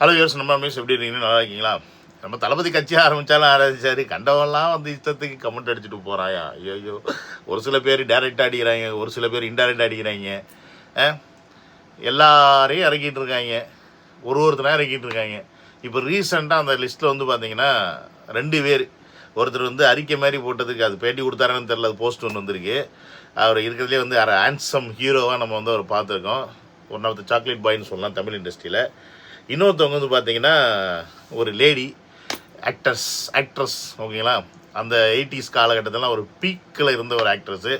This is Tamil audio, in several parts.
ஹலோ யோஸ் நம்ம மிஸ் எப்படி இருக்கீங்கன்னு நல்லா இருக்கீங்களா? நம்ம தளபதி கட்சி ஆரம்பித்தாலும் ஆரம்பிச்சாரு, கண்டவெல்லாம் வந்து இஷ்டத்துக்கு கமெண்ட் அடிச்சுட்டு போகிறாயா. ஐயோ, ஒரு சில பேர் டேரெக்டாக அடிக்கிறாங்க, ஒரு சில பேர் இன்டைரக்டாக அடிக்கிறாங்க. எல்லாரையும் இறக்கிட்டு இருக்காங்க, ஒருத்தராக இறக்கிட்டு இருக்காங்க. இப்போ ரீசெண்டாக அந்த லிஸ்ட்டில் வந்து பார்த்தீங்கன்னா 2 பேர், ஒருத்தர் வந்து அறிக்கை மாதிரி போட்டதுக்கு அது பேட்டி கொடுத்தாருன்னு தெரில, அது போஸ்ட் ஒன்று வந்திருக்கு. அவர் இருக்கிறதுலே வந்து ஹேண்ட்ஸம் ஹீரோவாக நம்ம வந்து அவர் பார்த்துருக்கோம். ஒன் ஆஃப் த சாக்லேட் பாய்னு சொல்லலாம் தமிழ் இண்டஸ்ட்ரியில். இன்னொருத்தவங்க வந்து பார்த்தீங்கன்னா ஒரு லேடி ஆக்ட்ரஸ் ஓகேங்களா. அந்த 80s காலகட்டத்தில் ஒரு பீக்கில் இருந்த ஒரு ஆக்ட்ரஸ்ஸு.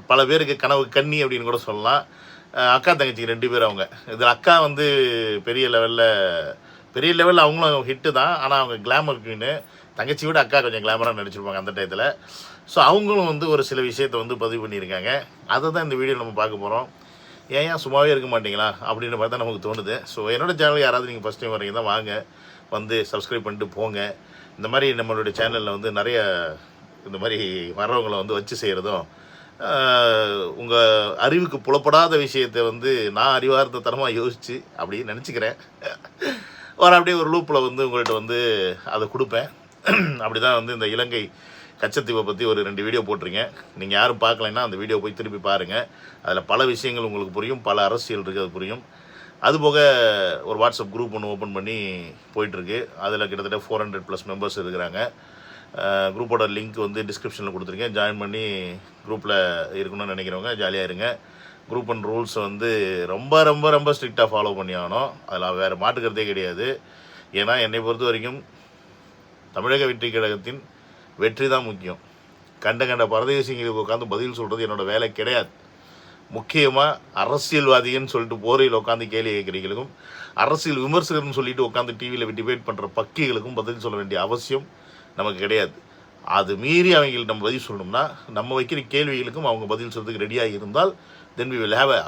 பல பேருக்கு கனவு கன்னி அப்படின்னு கூட சொல்லலாம். அக்கா தங்கச்சி 2 பேர். அவங்க இதில் அக்கா வந்து பெரிய லெவலில் அவங்களும் ஹிட்டு தான். ஆனால் அவங்க கிளாமர் குவீனு. தங்கச்சி விட அக்கா கொஞ்சம் கிளாமராக நடிச்சிருப்பாங்க அந்த டயத்தில். ஸோ அவங்களும் வந்து ஒரு சில விஷயத்தை வந்து பதிவு பண்ணியிருக்காங்க. அதை தான் இந்த வீடியோ நம்ம பார்க்க போகிறோம். ஏன் சும்மாவே இருக்க மாட்டிங்களா அப்படின்னு பார்த்தா நமக்கு தோணுது. ஸோ என்னோடய சேனல் யாராவது நீங்கள் ஃபஸ்ட் டைம் வரீங்க தான் வாங்க, வந்து சப்ஸ்கிரைப் பண்ணிட்டு போங்க. இந்த மாதிரி நம்மளுடைய சேனலில் வந்து நிறைய இந்த மாதிரி வர்றவங்களை வந்து வச்சு செய்கிறதும், உங்கள் அறிவுக்கு புலப்படாத விஷயத்தை வந்து நான் அறிவார்த்தனமாக யோசித்து அப்படின்னு நினச்சிக்கிறேன். அப்படியே ஒரு லூப்பில் வந்து உங்கள்கிட்ட வந்து அதை கொடுப்பேன். அப்படி தான் வந்து இந்த இலங்கை கச்சத்தீவை பற்றி ஒரு 2 வீடியோ போட்டிருக்கேன். நீங்கள் யாரும் பார்க்கலைன்னா அந்த வீடியோ போய் திருப்பி பாருங்கள். அதில் பல விஷயங்கள் உங்களுக்கு புரியும், பல அரசியல் இருக்குது, அது புரியும். அதுபோக ஒரு வாட்ஸ்அப் குரூப் ஒன்று ஓப்பன் பண்ணி போயிட்டுருக்கு. அதில் கிட்டத்தட்ட 400+ மெம்பர்ஸ் இருக்கிறாங்க. குரூப்போட லிங்க் வந்து டிஸ்கிரிப்ஷனில் கொடுத்துருக்கேன். ஜாயின் பண்ணி குரூப்பில் இருக்கணும்னு நினைக்கிறவங்க ஜாலியாக இருங்க. குரூப் அண்ட் ரூல்ஸ் வந்து ரொம்ப ரொம்ப ரொம்ப ஸ்ட்ரிக்டாக ஃபாலோ பண்ணி ஆகணும். அதில் வேறு மாட்டுக்கிறதே கிடையாது. ஏன்னா என்னை பொறுத்த வரைக்கும் தமிழக வெற்றி கழகத்தின் வெற்றி தான் முக்கியம். கண்ட பரதேசிங்களுக்கு உட்காந்து பதில் சொல்கிறது என்னோடய வேலை கிடையாது. முக்கியமாக அரசியல்வாதின்னு சொல்லிட்டு போரையில் உட்காந்து கேள்வி கேட்குறீங்களுக்கும், அரசியல் விமர்சகர்னு சொல்லிட்டு உட்காந்து டிவியில் டிபேட் பண்ணுற பக்கிகளுக்கும் பதில் சொல்ல வேண்டிய அவசியம் நமக்கு கிடையாது. அது மீறி அவங்களுக்கு நம்ம பதில் சொல்லணும்னா நம்ம வைக்கிற கேள்விகளுக்கும் அவங்க பதில் சொல்கிறதுக்கு ரெடியாக இருந்தால் then we will have a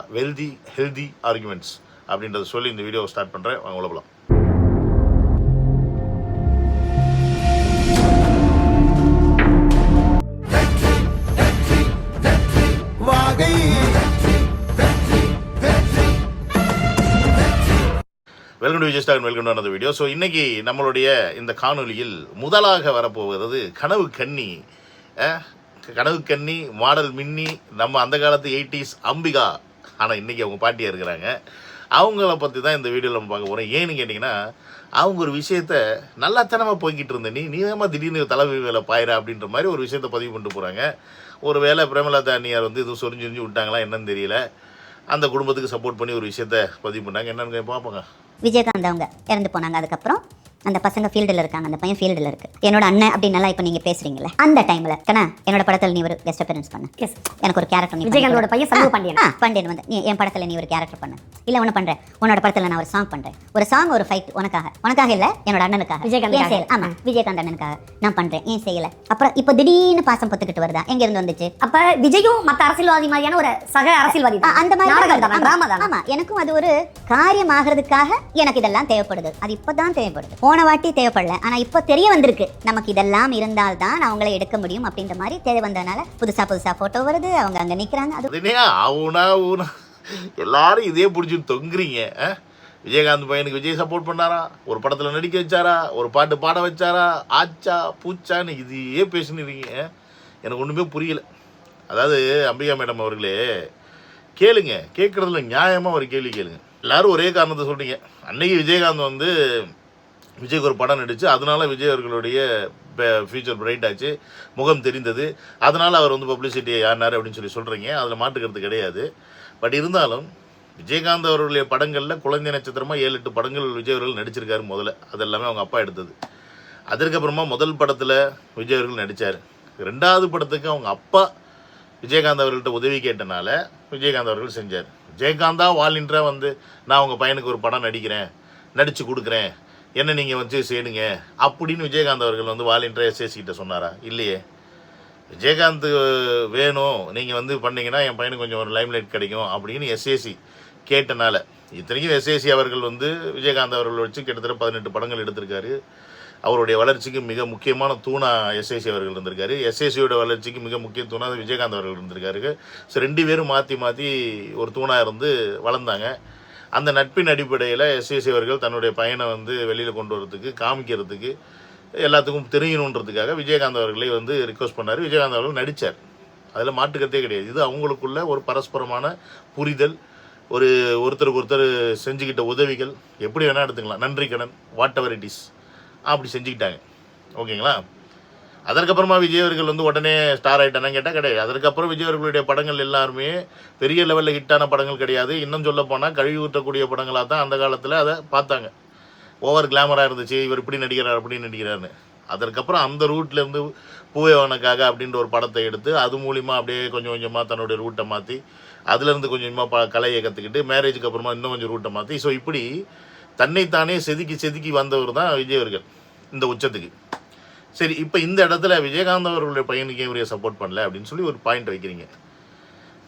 healthy arguments அப்படின்றத சொல்லி இந்த வீடியோவை ஸ்டார்ட் பண்ணுறேன். வாங்க உள்ள. Welcome to Vijay Star, welcome to அந்த வீடியோ. ஸோ இன்றைக்கி நம்மளுடைய இந்த காணொலியில் முதலாக வரப்போகிறது கனவு கன்னி மாடல் மின்னி. நம்ம அந்த காலத்து 80s அம்பிகா, ஆனால் இன்றைக்கி அவங்க பாட்டியாக இருக்கிறாங்க. அவங்கள பற்றி தான் இந்த வீடியோவில் நம்ம பார்க்க போகிறோம். ஏன்னு கேட்டிங்கன்னா, அவங்க ஒரு விஷயத்த நல்லாத்தனமாக போய்கிட்டு இருந்த நீ ஏமா திடீர்னு தலைவி வேலை பாயிரா அப்படின்ற மாதிரி ஒரு விஷயத்தை பதிவு பண்ணிட்டு போகிறாங்க. ஒரு வேளை பிரேமலதா அண்ணியார் வந்து எதுவும் சொரிஞ்சு விட்டாங்களா என்னன்னு தெரியல. அந்த குடும்பத்துக்கு சப்போர்ட் பண்ணி ஒரு விஷயத்த பதிவு பண்ணாங்க. என்னன்னு பார்ப்போங்க. விஜயகாந்த் அவங்க இறந்து போனாங்க. அதுக்கப்புறம் அந்த பசங்க ஃபீல்டில் இருக்காங்க, அந்த பையன் ஃபீல்டில் இருக்கு. என்னோட அண்ணன் அப்படின்னால இப்போ நீங்கள் பேசுறீங்களே அந்த டைமில் கண்ணா என்னோட படத்தில் நீ ஒரு கெஸ்ட் அப்பியரன்ஸ் பண்ணு. எனக்கு ஒரு கேரக்டர் விஜயகாந்தோட பையன் சமூக பாண்டியன் வந்து நீ என் படத்தில் நீ ஒரு கேரக்டர் பண்ணு. இல்லை ஒன்று பண்ணுறேன், உன்னோட படத்தில் நான் ஒரு சாங் பண்ணுறேன். ஒரு சாங், ஒரு ஃபைட் உனக்காக இல்லை, என்னோட அண்ணனுக்காக, விஜயகாந்த் செய்யல. ஆமாம், விஜயகாந்த் அண்ணனுக்காக நான் பண்ணுறேன், ஏன் செய்யலை. அப்புறம் இப்போ திடீர்னு பாசம் பொத்துக்கிட்டு வருதா, எங்கேருந்து வந்துச்சு? அப்போ விஜயும் மற்ற அரசியல்வாதி மாதிரியான ஒரு சக அரசியல்வாதி அந்த மாதிரி. ஆமாம், எனக்கும் அது ஒரு காரியம் ஆகிறதுக்காக எனக்கு இதெல்லாம் தேவைப்படுது. அது இப்போதான் தேவைப்படுது, போன வாட்டி தேவைப்படல. ஆனா இப்போ தெரிய வந்திருக்கு நமக்கு இதெல்லாம் இருந்தால் தான் அவங்களை எடுக்க முடியும் அப்படின்ற மாதிரி தெரிய வந்ததுனால புதுசா போட்டோ வருது, அவங்க அங்க நிக்கிறாங்க. அது எல்லாரும் இதே பிடிச்சிட்டு தொங்குறீங்க. விஜயகாந்த் பையனுக்கு விஜய் சப்போர்ட் பண்ணாரா, ஒரு படத்துல நடிக்க வச்சாரா, ஒரு பாட்டு பாட வச்சாரா, ஆச்சா பூச்சான்னு இதையே பேசினிருக்கீங்க. எனக்கு ஒண்ணுமே புரியல. அதாவது அம்பிகா மேடம் அவர்களே, கேளுங்க, கேட்கறதுல நியாயமா ஒரு கேள்வி கேளுங்க. எல்லாரும் ஒரே காரணத்தை சொல்றீங்க. அன்னைக்கு விஜயகாந்த் வந்து விஜய்க்கு ஒரு படம் நடிச்சு அதனால விஜய் அவர்களுடைய ஃபியூச்சர் பிரைட் ஆச்சு, முகம் தெரிந்தது. அதனால் அவர் வந்து பப்ளிசிட்டி யாருனார் அப்படின்னு சொல்லி சொல்கிறீங்க. அதில் மாட்டுக்கிறது கிடையாது. பட் இருந்தாலும் விஜயகாந்த் அவர்களுடைய படங்களில் குழந்தை நட்சத்திரமாக 7-8 படங்கள் விஜய் அவர்கள் நடிச்சிருக்காரு முதல்ல. அது எல்லாமே அவங்க அப்பா எடுத்தது. அதற்கப்புறமா முதல் படத்தில் விஜய் அவர்கள் நடித்தார். 2வது படத்துக்கு அவங்க அப்பா விஜயகாந்த் அவர்கள்ட்ட உதவி கேட்டனால விஜயகாந்த் அவர்கள் செஞ்சார். விஜயகாந்தா வாலின்றா வந்து நான் உங்கள் பையனுக்கு ஒரு படம் நடித்து கொடுக்குறேன், என்ன நீங்கள் வச்சு செய்யுங்க அப்படின்னு விஜயகாந்த் அவர்கள் வந்து வாலின்றா எஸ்ஏசிக்கிட்ட சொன்னாரா? இல்லையே. விஜயகாந்த் வேணும், நீங்கள் வந்து பண்ணிங்கன்னா என் பையனுக்கு கொஞ்சம் ஒரு லைம்லைட் கிடைக்கும் அப்படின்னு எஸ்ஏசி கேட்டனால. இத்தனைக்கும் எஸ்ஏசி அவர்கள் வந்து விஜயகாந்த் அவர்கள் வச்சு கிட்டத்தட்ட 18 படங்கள் எடுத்திருக்காரு. அவருடைய வளர்ச்சிக்கு மிக முக்கியமான தூணா எஸ்ஏசி அவர்கள் இருந்திருக்காரு. எஸ்ஏசியோட வளர்ச்சிக்கு மிக முக்கிய தூணாக விஜயகாந்த் அவர்கள் இருந்திருக்காரு. ஸோ 2 பேரும் மாற்றி ஒரு தூணாக இருந்து வளர்ந்தாங்க. அந்த நட்பின் அடிப்படையில் எஸ்ஏசி அவர்கள் தன்னுடைய பையனை வந்து வெளியில் கொண்டு வரதுக்கு காமிக்கிறதுக்கு எல்லாத்துக்கும் தெரியணுன்றதுக்காக விஜயகாந்த் அவர்களை வந்து ரிக்வஸ்ட் பண்ணார். விஜயகாந்த் அவர்கள் நடித்தார். அதில் மாற்றுக்கத்தே கிடையாது. இது அவங்களுக்குள்ள ஒரு பரஸ்பரமான புரிதல், ஒருத்தருக்கு ஒருத்தர் செஞ்சுக்கிட்ட உதவிகள், எப்படி வேணால் எடுத்துக்கலாம், நன்றி கடன், வாட் எவர் இட் இஸ், அப்படி செஞ்சுக்கிட்டாங்க. ஓகேங்களா? அதற்கப்புறமா விஜய் அவர்கள் வந்து உடனே ஸ்டார் ஆகிட்டானு கேட்டால் கிடையாது. அதற்கப்புறம் விஜய் அவர்களுடைய படங்கள் எல்லாருமே பெரிய லெவலில் ஹிட்டான படங்கள் கிடையாது. இன்னும் சொல்ல போனால் கழுவி ஊற்றக்கூடிய படங்களாக தான் அந்த காலத்தில் அதை பார்த்தாங்க. ஓவர் கிளாமராக இருந்துச்சு, இவர் இப்படி நடிக்கிறார் அப்படி நடிக்கிறாருன்னு. அதற்கப்புறம் அந்த ரூட்லேருந்து பூவேவனுக்காக அப்படின்ற ஒரு படத்தை எடுத்து அது மூலிமா அப்படியே கொஞ்சம் கொஞ்சமாக தன்னுடைய ரூட்டை மாற்றி அதுலேருந்து கொஞ்சம் கொஞ்சமாக கலையை கற்றுக்கிட்டு மேரேஜுக்கு அப்புறமா இன்னும் கொஞ்சம் ரூட்டை மாற்றி ஸோ இப்படி தன்னைத்தானே செதுக்கி வந்தவர் தான் விஜய் அவர்கள் இந்த உச்சத்துக்கு. சரி, இப்போ இந்த இடத்துல விஜயகாந்த் அவர்களுடைய பையனுக்கு இவரைய சப்போர்ட் பண்ணல அப்படின்னு சொல்லி ஒரு பாயிண்ட் வைக்கிறீங்க.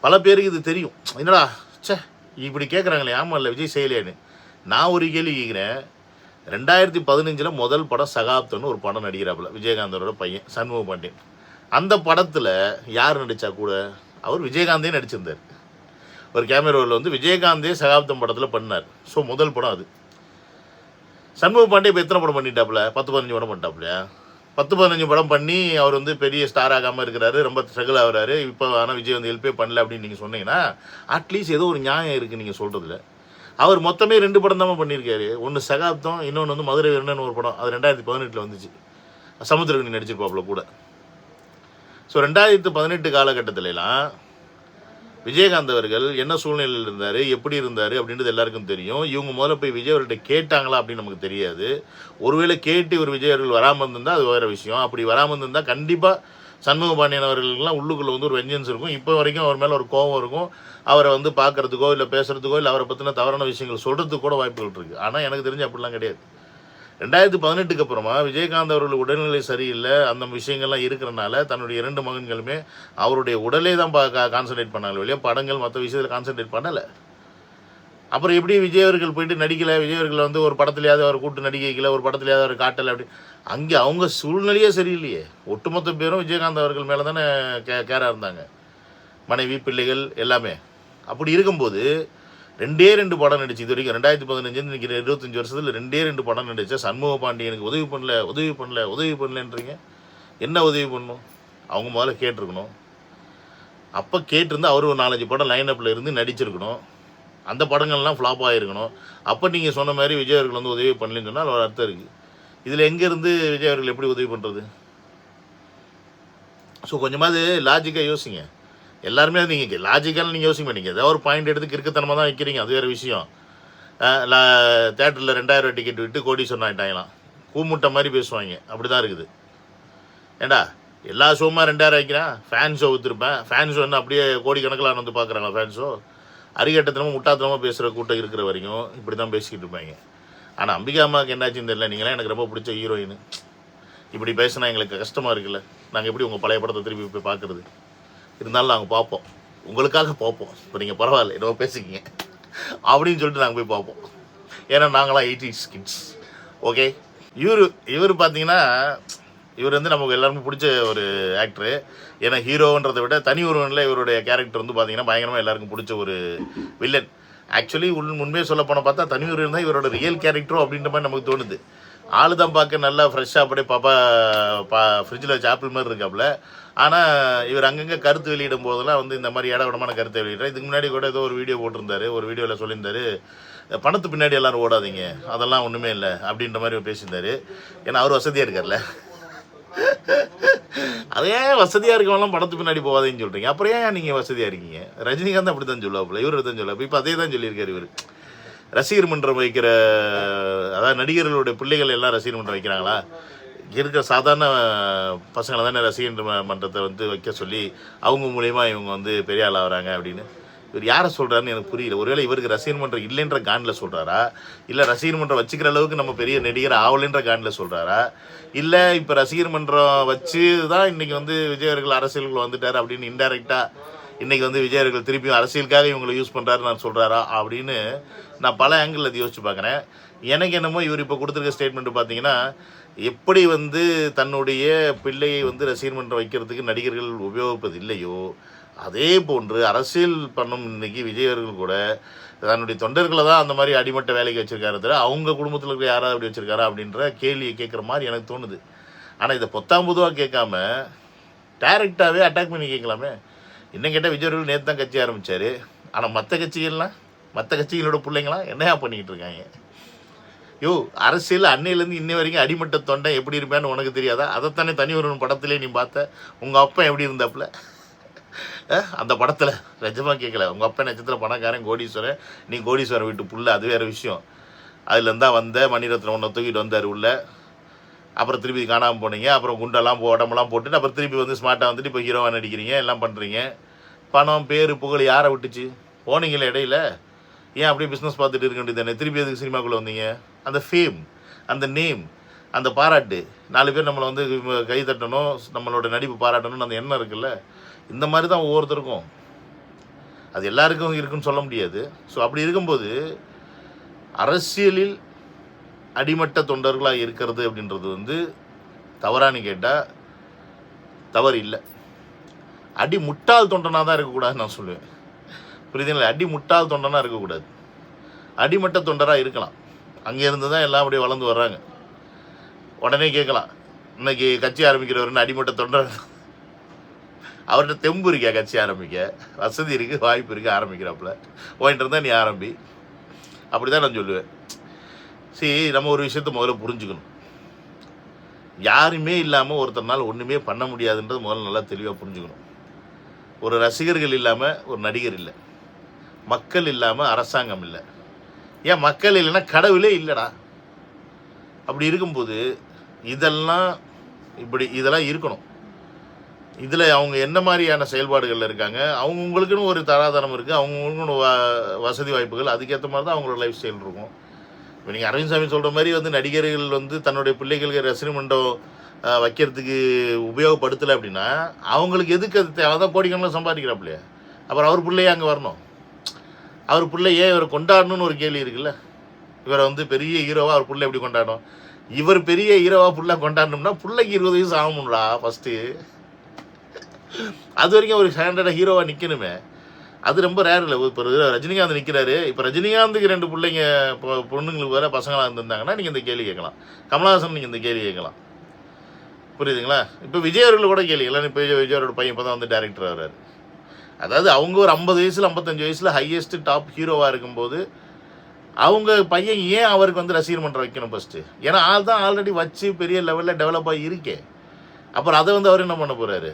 பல பேருக்கு இது தெரியும். என்னடா இப்படி கேட்குறாங்களே, ஆமாம் இல்லை விஜய் செய்யலேன்னு. நான் ஒரு கேள்வி கேட்குறேன். 2015 முதல் படம் சகாப்தம்னு ஒரு படம் நடிக்கிறாப்புல விஜயகாந்தோட பையன் சண்முக பாண்டியன். அந்த படத்தில் யார் நடித்தா கூட அவர் விஜயகாந்தே நடிச்சிருந்தார். ஒரு கேமராவில் வந்து விஜயகாந்தே சகாப்தம் படத்தில் பண்ணார். ஸோ முதல் படம் அது. சண்முக பாண்டியன் இப்போ எத்தனை படம் பண்ணிட்டாப்புல? 10-15 படம் பண்ணிட்டாப்புலையா? 10-15 படம் பண்ணி அவர் வந்து பெரிய ஸ்டார் ஆகாமல் இருக்கிறாரு, ரொம்ப ஸ்ட்ரகிள் ஆகிறாரு. இப்போ ஆனால் விஜய் வந்து ஹெல்ப்பே பண்ணல அப்படின்னு நீங்கள் சொன்னீங்கன்னா அட்லீஸ்ட் ஏதோ ஒரு நியாயம் இருக்குது நீங்கள் சொல்கிறதுல. அவர் மொத்தமே 2 படம் தான் பண்ணியிருக்காரு. ஒன்று சகாப்தம், இன்னொன்று வந்து மதுரை வீரன்னு ஒரு படம். அது 2018 வந்துச்சு. சமுத்திரக்கனி நடிச்சிருப்பாப்புல கூட. ஸோ 2018 காலகட்டத்திலலாம் விஜயகாந்த் அவர்கள் என்ன சூழ்நிலையில் இருந்தார், எப்படி இருந்தார் அப்படின்றது எல்லாருக்கும் தெரியும். இவங்க முதல்ல போய் விஜய் அவர்கிட்ட கேட்டாங்களா அப்படின்னு நமக்கு தெரியாது. ஒருவேளை கேட்டு இவர் விஜய் அவர்கள் வராமல் இருந்திருந்தால் அது வேறு விஷயம். அப்படி வராமல் இருந்திருந்தால் கண்டிப்பாக சண்முக பாண்டியன் அவர்களுக்கெல்லாம் உள்ளுக்குள்ளே வந்து ஒரு வெஞ்சன்ஸ் இருக்கும். இப்போ வரைக்கும் அவர் மேலே ஒரு கோபம் இருக்கும். அவரை வந்து பார்க்குறதுக்கோ இல்லை பேசுகிறதுக்கோ இல்லை அவரை பற்றின தவறான விஷயங்கள் சொல்கிறதுக்கு கூட வாய்ப்புகள் இருக்குது. ஆனால் எனக்கு தெரிஞ்சு அப்படிலாம் கிடையாது. 2018 அப்புறமா விஜயகாந்த் அவர்கள் உடல்நிலை சரியில்லை, அந்த விஷயங்கள்லாம் இருக்கிறனால தன்னுடைய 2 மகன்களுமே அவருடைய உடலே தான் கான்சன்ட்ரேட் பண்ணாங்க இல்லையா, படங்கள் மற்ற விஷயத்தில் கான்சன்ட்ரேட் பண்ணலை. அப்புறம் எப்படி விஜய் அவர்கள் போயிட்டு நடிக்கலை, விஜய் அவர்கள் வந்து ஒரு படத்துலையாவது அவர் கூட்டு நடிக்க வைக்கல, ஒரு படத்துலையாவது அவர் காட்டலை அப்படி. அங்கே அவங்க சூழ்நிலையே சரியில்லையே. ஒட்டுமொத்த பேரும் விஜயகாந்த் அவர்கள் மேலே தானே கேராக இருந்தாங்க, மனைவி பிள்ளைகள் எல்லாமே. அப்படி இருக்கும்போது 2 படம் நடிச்சு இது வரைக்கும் 2015 இன்னைக்கு 25 வருஷத்தில் 2 படம் நடிச்சா சண்முக பாண்டியனுக்கு உதவி பண்ணலன்றீங்க. என்ன உதவி பண்ணணும்? அவங்க முதல்ல கேட்டிருக்கணும். அப்போ கேட்டிருந்தா அவர் ஒரு 4-5 படம் லைனப்பில் இருந்து நடிச்சிருக்கணும். அந்த படங்கள்லாம் ஃப்ளாப் ஆகிருக்கணும். அப்போ நீங்கள் சொன்ன மாதிரி விஜய் அவர்கள் வந்து உதவி பண்ணலன்னு சொன்னால் ஒரு அர்த்தம் இருக்குது. இதில் எங்கேருந்து விஜய் அவர்கள் எப்படி உதவி பண்ணுறது? ஸோ கொஞ்சமாவது லாஜிக்காக யோசிங்க. எல்லாருமே நீங்கள் லாஜிக்கலாக நீங்கள் யோசிக்க மாட்டீங்க. ஏதாவது ஒரு பாயிண்ட் எடுத்து கிறுக்குத்தனமாக தான் வைக்கிறீங்க, அது வேறு விஷயம். தேட்டரில் 2000 டிக்கெட் விட்டு கோடீஸ்வரன் ஆகிட்டாங்களாம், கூமுட்டை மாதிரி பேசுவாங்க. அப்படி தான் இருக்குது. ஏண்டா எல்லா ஷோமா 2000 வைக்கிறேன், ஃபேன் ஷோ விற்றுருப்பேன், ஃபேன் ஷோ என்ன அப்படியே கோடிக்கணக்கில் வந்து பார்க்குறாங்க. ஃபேன் ஷோ அறிகட்டத்தனமாக முட்டாத்தனமாக பேசுகிற கூட்டம் இருக்கிற வரைக்கும் இப்படி தான் பேசிக்கிட்டு இருப்பாங்க. ஆனால் அம்பிகா அம்மாவுக்கு என்னாச்சுன்னு தெரியல. நீங்களாம் எனக்கு ரொம்ப பிடிச்ச ஹீரோயின், இப்படி பேசினா எங்களுக்கு கஷ்டமாக இருக்குல்ல. நாங்கள் எப்படி உங்கள் பழைய படத்தை திருப்பி போய் பார்க்குறது? இருந்தாலும் நாங்கள் பார்ப்போம், உங்களுக்காக பார்ப்போம். இப்போ நீங்கள் பரவாயில்ல ஏதோ பேசிக்கிங்க அப்படின்னு சொல்லிட்டு நாங்கள் போய் பார்ப்போம். ஏன்னா நாங்களாம் 80s கிட்ஸ். ஓகே, இவர் பார்த்தீங்கன்னா இவர் வந்து நமக்கு எல்லாருமே பிடிச்ச ஒரு ஆக்டரு. ஏன்னா ஹீரோன்றதை விட தனி ஒருவனில் இவருடைய கேரக்டர் வந்து பார்த்தீங்கன்னா பயங்கரமாக எல்லாருக்கும் பிடிச்ச ஒரு வில்லன். ஆக்சுவலி முன்பே சொல்ல போனால் பார்த்தா தனி ஒருவன் தான் இவரோட ரியல் கேரக்டரோ அப்படின்ற மாதிரி நமக்கு தோணுது. ஆளு தான் பார்க்க நல்லா ஃப்ரெஷ்ஷாக அப்படியே ஃப்ரிட்ஜில் வச்சு ஆப்பிள் மாதிரி இருக்காப்புல. ஆனால் இவர் அங்கங்கே கருத்து வெளியிடும் போதெல்லாம் வந்து இந்த மாதிரி இடவிடமான கருத்தை வெளியிடுறாரு. இதுக்கு முன்னாடி கூட ஏதோ ஒரு வீடியோ போட்டிருந்தாரு. ஒரு வீடியோவில் சொல்லியிருந்தாரு, பணத்து பின்னாடி எல்லோரும் ஓடாதீங்க, அதெல்லாம் ஒன்றுமே இல்லை அப்படின்ற மாதிரி பேசியிருந்தாரு. ஏன்னா அவர் வசதியாக இருக்கார்ல. அதே வசதியாக இருக்கவங்களாம் பணத்து பின்னாடி போகாதேன்னு சொல்கிறீங்க. அப்புறம் ஏன் நீங்கள் வசதியாக இருக்கீங்க? ரஜினிகாந்த் அப்படி தான் சொல்லுவாப்புல, இவர் தான் சொல்லுவாப்பு. இப்போ அதே தான் சொல்லியிருக்காரு இவர். ரசிகர் மன்றம் வைக்கிற, அதாவது நடிகர்களுடைய பிள்ளைகள் எல்லாம் ரசிகர் மன்றம் வைக்கிறாங்களா? இருக்கிற சாதாரண பசங்களை தானே ரசிகர் மன்றத்தை வந்து வைக்க சொல்லி அவங்க மூலயமா இவங்க வந்து பெரிய ஆள் ஆகிறாங்க அப்படின்னு. இவர் யாரை சொல்கிறாருன்னு எனக்கு புரியல. ஒருவேளை இவருக்கு ரசிகர் மன்றம் இல்லைன்ற காண்டில் சொல்கிறாரா, இல்லை ரசிகர் மன்றம் வச்சுக்கிற அளவுக்கு நம்ம பெரிய நடிகர் ஆகலைன்ற காண்டில் சொல்கிறாரா, இல்லை இப்போ ரசிகர் மன்றம் வச்சு தான் இன்றைக்கி வந்து விஜய் அவர்கள் அரசியலுக்குள்ள வந்துட்டார் அப்படின்னு இன்டைரக்டாக இன்றைக்கி வந்து விஜய் அவர்கள் திருப்பியும் அரசியலுக்காக இவங்களை யூஸ் பண்ணுறாரு நான் சொல்கிறாரா அப்படின்னு நான் பல ஆங்கிள் அதை யோசிச்சு பார்க்குறேன். எனக்கு என்னமோ இவர் இப்போ கொடுத்துருக்க ஸ்டேட்மெண்ட்டு பார்த்தீங்கன்னா, எப்படி வந்து தன்னுடைய பிள்ளையை வந்து ரசிகர் மன்றம் வைக்கிறதுக்கு நடிகர்கள் உபயோகிப்பது இல்லையோ அதே போன்று அரசியல் பண்ணும் இன்னைக்கு விஜய் அவர்கள் கூட தன்னுடைய தொண்டர்களை தான் அந்த மாதிரி அடிமட்ட வேலைக்கு வச்சிருக்காரு தவிர அவங்க குடும்பத்தில் இருக்கிற யாராவது அப்படி வச்சிருக்காரா அப்படின்ற கேள்வியை கேட்குற மாதிரி எனக்கு தோணுது. ஆனால் இதை பொத்தாம்பதுவாக கேட்காம டைரெக்டாகவே அட்டாக் பண்ணி கேட்கலாமே. இன்னும் கேட்டால் விஜய் அவர்கள் நேற்று தான் கட்சி ஆரம்பித்தார். ஆனால் மற்ற கட்சிகளோட பிள்ளைங்களாம் என்னையா பண்ணிக்கிட்டு இருக்காங்க? யோ, அரசியல் அன்னையிலேருந்து இன்னை வரைக்கும் அடிமட்ட தொண்டை எப்படி இருப்பேன்னு உனக்கு தெரியாதா? அதைத்தானே தனி ஒரு படத்திலே நீ பார்த்த. உங்கள் அப்பா எப்படி இருந்தாப்புல அந்த படத்தில்? நிஜமாக கேட்கல. உங்கள் அப்பா நட்சத்திர பணக்காரன் கோடீஸ்வரன், நீ கோடீஸ்வரன் வீட்டு புள்ள, அது வேறு விஷயம். அதுலேருந்து தான் வந்த மணிரத்னம் ஒன்றை தூக்கிட்டு வந்தார் உள்ள. அப்புறம் திருப்பி காணாமல் போனீங்க. அப்புறம் குண்டெல்லாம் உடம்பெல்லாம் போட்டுட்டு அப்புறம் திருப்பி வந்து ஸ்மார்ட்டாக வந்துட்டு இப்போ ஹீரோவாக நடிக்கிறீங்க, எல்லாம் பண்ணுறீங்க. பணம் பேர் புகழ் யாரை விட்டுச்சு? போனீங்களே இடையில. ஏன் அப்படியே பிஸ்னஸ் பார்த்துட்டு இருக்க வேண்டியது தானே? திருப்பி எதுக்கு சினிமாக்குள்ளே வந்தீங்க? அந்த ஃபேம், அந்த நேம், அந்த பாராட்டு, 4 பேர் நம்மளை வந்து கை தட்டணும், நம்மளோட நடிப்பு பாராட்டணும்னு அந்த எண்ணம் இருக்குல்ல. இந்த மாதிரி தான் ஒவ்வொருத்தருக்கும். அது எல்லாருக்கும் இருக்குன்னு சொல்ல முடியாது. ஸோ அப்படி இருக்கும்போது அரசியலில் அடிமட்ட தொண்டர்களாக இருக்கிறது அப்படின்றது வந்து தவறானு கேட்டால் தவறு இல்லை. அடி முட்டாள் தொண்டனாக தான் இருக்கக்கூடாதுன்னு நான் சொல்லுவேன். புரியுதுங்களா? அடி முட்டாள் தொண்டனாக இருக்கக்கூடாது. அடிமட்ட தொண்டராக இருக்கலாம். அங்கேருந்து தான் எல்லாம் அப்படியே வளர்ந்து வர்றாங்க. உடனே கேட்கலாம், இன்னைக்கு கட்சி ஆரம்பிக்கிறவருன்னு அடிமட்ட தொண்டர் அவர்கிட்ட தெம்பு இருக்கா கட்சி ஆரம்பிக்க? வசதி இருக்குது, வாய்ப்பு இருக்குது, ஆரம்பிக்கிறாப்புல. போயிட்டு இருந்தால் நீ ஆரம்பி. அப்படி தான் நான் சொல்லுவேன். சரி, நம்ம ஒரு விஷயத்த முதல்ல புரிஞ்சுக்கணும். யாருமே இல்லாமல் ஒருத்தர்னால ஒன்றுமே பண்ண முடியாதுன்றது முதல்ல நல்லா தெளிவாக புரிஞ்சுக்கணும். ஒரு ரசிகர்கள் இல்லாமல் ஒரு நடிகர் இல்லை, மக்கள் இல்லாமல் அரசாங்கம் இல்லை. ஏன் மக்கள் இல்லைன்னா கடவுளே இல்லைடா. அப்படி இருக்கும்போது இதெல்லாம் இருக்கணும். இதில் அவங்க என்ன மாதிரியான செயல்பாடுகளில் இருக்காங்க, அவங்களுக்குன்னு ஒரு தராதரம் இருக்குது, அவங்களுக்குன்னு வசதி வாய்ப்புகள், அதுக்கேற்ற மாதிரி தான் அவங்களோட லைஃப் ஸ்டைல் இருக்கும். இப்போ நீங்கள் அரவிந்த் சாமி சொல்கிற மாதிரி வந்து நடிகர்கள் வந்து தன்னுடைய பிள்ளைகளுக்கு ரசிகர் மன்றம் வைக்கிறதுக்கு உபயோகப்படுத்தலை அப்படின்னா அவங்களுக்கு எதுக்கு அது தேவை? தான் கோடிக்கணக்கில் சம்பாதிக்கிறாப்புலையே. அப்புறம் அவர் பிள்ளையே அங்கே வரணும். அவர் பிள்ளையே இவரை கொண்டாடணும்னு ஒரு கேள்வி இருக்குல்ல. இவரை வந்து பெரிய ஹீரோவாக அவர் பிள்ளை எப்படி கொண்டாடணும்? இவர் பெரிய ஹீரோவாக பிள்ளை கொண்டாடணும்னா பிள்ளைக்கு 20 வயசு ஆகணும்டா ஃபஸ்ட்டு. அது வரைக்கும் ஒரு ஸ்டாண்டர்டாக ஹீரோவாக நிற்கணுமே. அது ரொம்ப ரேர் இல்லை. இப்போ ரஜினிகாந்த் நிற்கிறாரு. இப்போ ரஜினிகாந்துக்கு 2 பிள்ளைங்க பொண்ணுங்களுக்கு வேறு பசங்களாக இருந்திருந்தாங்கன்னா நீங்கள் இந்த கேள்வி கேட்கலாம். கமலஹாசன் நீங்கள் இந்த கேள்வி கேட்கலாம். புரியுதுங்களா? இப்போ விஜய் அவர்கள் கூட கேள்விக்கலாம். இப்போ விஜயோட பையன் இப்போ தான் வந்து டேரக்டர் ஆகிறாரு. அதாவது அவங்க ஒரு 50 வயசில் 55 வயசில் ஹையஸ்ட் டாப் ஹீரோவாக இருக்கும்போது அவங்க பையன் ஏன் அவருக்கு வந்து ரசிகர் மன்றம் வைக்கணும் ஃபஸ்ட்டு? ஏன்னா ஆள் தான் ஆல்ரெடி வச்சு பெரிய லெவலில் டெவலப் ஆகி இருக்கே. அப்புறம் அதை வந்து அவர் என்ன பண்ண போகிறாரு?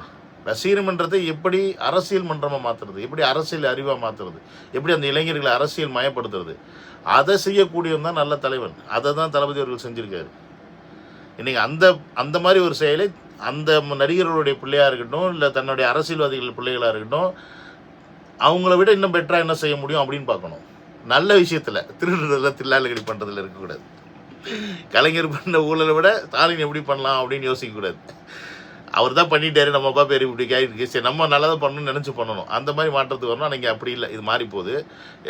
ரசிகர் மன்றத்தை எப்படி அரசியல் மன்றமாக மாற்றுறது, எப்படி அரசியல் அறிவாக மாற்றுறது, எப்படி அந்த இளைஞர்களை அரசியல் மயப்படுத்துறது, அதை செய்யக்கூடியவன் தான் நல்ல தலைவன். அதை தான் தளபதி அவர்கள் செஞ்சுருக்காரு. இன்றைக்கி அந்த மாதிரி ஒரு செயலை அந்த நடிகர்களுடைய பிள்ளையாக இருக்கட்டும், இல்லை தன்னுடைய அரசியல்வாதிகள் பிள்ளைகளாக இருக்கட்டும், அவங்கள விட இன்னும் பெட்டராக என்ன செய்ய முடியும் அப்படின்னு பார்க்கணும். நல்ல விஷயத்தில் திருடுறதில் தில்லாலகடி பண்ணுறதுல இருக்கக்கூடாது. கலைஞர் பண்ண ஊழலை விட ஸ்டாலின் எப்படி பண்ணலாம் அப்படின்னு யோசிக்கக்கூடாது. அவர் தான் பண்ணிட்டாரு, நம்ம அப்பா பேர் இப்படி கேட்டு சரி நம்ம நல்லா தான் பண்ணணும்னு நினச்சி பண்ணணும். அந்த மாதிரி மாற்றத்துக்கு வரணும். நீங்கள் அப்படி இல்லை, இது மாறி போகுது.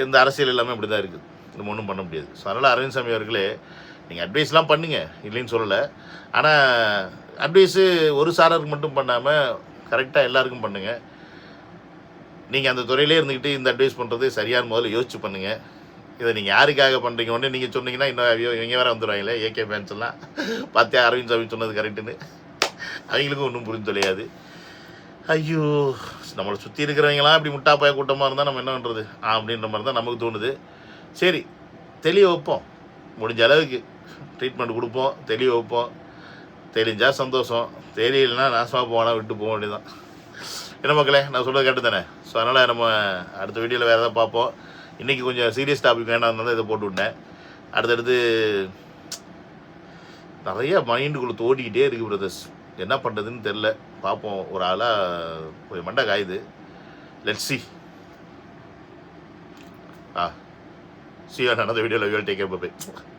இந்த அரசியல் எல்லாமே அப்படி தான் இருக்குது. நம்ம ஒன்றும் பண்ண முடியாது. ஸோ அதனால் அரவிந்த் சாமி அவர்களே, நீங்கள் அட்வைஸ்லாம் பண்ணுங்கள், இல்லைன்னு சொல்லலை. ஆனால் அட்வைஸு ஒரு சாரருக்கு மட்டும் பண்ணாமல் கரெக்டாக எல்லாருக்கும் பண்ணுங்கள். நீங்கள் அந்த துறையிலே இருந்துக்கிட்டு இந்த அட்வைஸ் பண்ணுறது சரியான முதல்ல யோசிச்சு பண்ணுங்கள். இதை நீங்கள் யாருக்காக பண்ணுறீங்க ஒன்று நீங்கள் சொன்னீங்கன்னா இன்னும் இவங்க வேறு வந்துடுவாங்களே ஏகே ஃபேன்ஸ் எல்லாம் பார்த்தே அரவிந்த் சாமி சொன்னது கரெக்டுன்னு அவங்களுக்கும் ஒன்றும் புரிஞ்சு தொலையாது. ஐயோ, நம்மளை சுற்றி இருக்கிறவங்களாம் இப்படி முட்டாப்பாய கூட்டமாக இருந்தால் நம்ம என்ன பண்ணுறது அப்படின்ற மாதிரி தான் நமக்கு தோணுது. சரி, தெளிய வைப்போம், முடிஞ்ச அளவுக்கு ட்ரீட்மெண்ட் கொடுப்போம், தெளிய வைப்போம். தெளிஞ்சால் சந்தோஷம், தெரியலைன்னா நாசமாக போனால் விட்டு போக வேண்டியதான். என்ன மக்களே, நான் சொல்கிறது கேட்டு தானே. ஸோ அதனால் நம்ம அடுத்த வீடியோவில் வேறு எதாவது பார்ப்போம். இன்றைக்கி கொஞ்சம் சீரியஸ் டாபிக் வேண்டாம் தான் இதை போட்டு விட்டேன். அடுத்தடுத்து நிறைய மைண்டுக்குள்ளே தோண்டிக்கிட்டே இருக்குது பிரதர்ஸ். என்ன பண்ணுறதுன்னு தெரில. பார்ப்போம். ஒரு ஆளாக கொஞ்சம் மண்டை காயுது. Let's see. See you on another video. Love you all. Take care. Bye-bye.